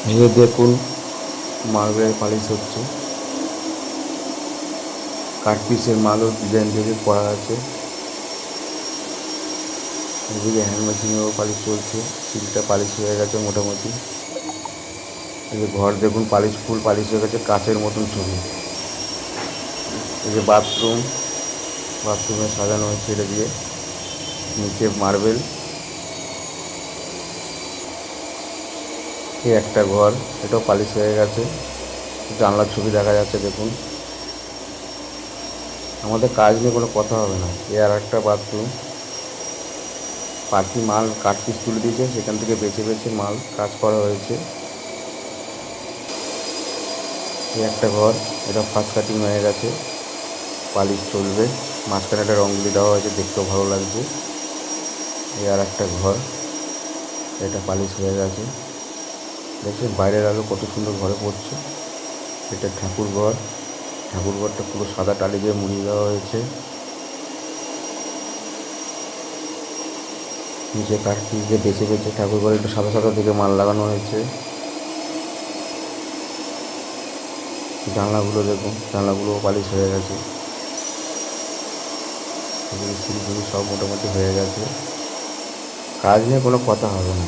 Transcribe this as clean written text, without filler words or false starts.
এই দেখুন marble polish হচ্ছে, কাঠপিসের মালও ডিজাইন থেকে করা আছে। এদিকে হ্যান্ড মেশিনেও পালিশ চলছে, সিলটা পালিশ হয়ে গেছে মোটামুটি। এই যে ঘর দেখুন পালিশ, ফুল পালিশ হয়ে গেছে, কাচের মতন ছবি। এই যে বাথরুমে সাজানো হয়েছে এটা দিয়ে, নিচে মার্বেল। এই একটা ঘর, এটাও পালিশ হয়ে গেছে, জানলার ছবি দেখা যাচ্ছে দেখুন। আমাদের কাজ নিয়ে কোনো কথা হবে না। এ আর একটা বাথরুম, পার্টি মাল কাঠ পিস তুলে দিয়েছে, সেখান থেকে বেছে বেছে মাল কাজ করা হয়েছে। এই একটা ঘর, এটা ফার্স্ট কাটিং হয়ে গেছে, পালিশ চলবে। মাঝখানে একটা রঙগুলি দেওয়া হয়েছে, দেখতেও ভালো লাগছে। এই আর একটা ঘর, এটা পালিশ হয়ে গেছে। দেখছেন বাইরের আলো কত সুন্দর ঘরে পড়ছে। এটা ঠাকুর ঘর, ঠাকুর ঘরটা পুরো সাদা টালি দিয়ে মুড়িয়ে দেওয়া হয়েছে। নিচে কাঠ পিস দিয়ে বেছে বেছে ঠাকুর ঘরে একটু সাদা সাদা দিকে মাল লাগানো হয়েছে। জানলাগুলো দেখুন, জানলাগুলোও পালিশ হয়ে গেছে। সিঁড়ি সব মোটামুটি হয়ে গেছে। কাজ নিয়ে কোনো কথা হবে না।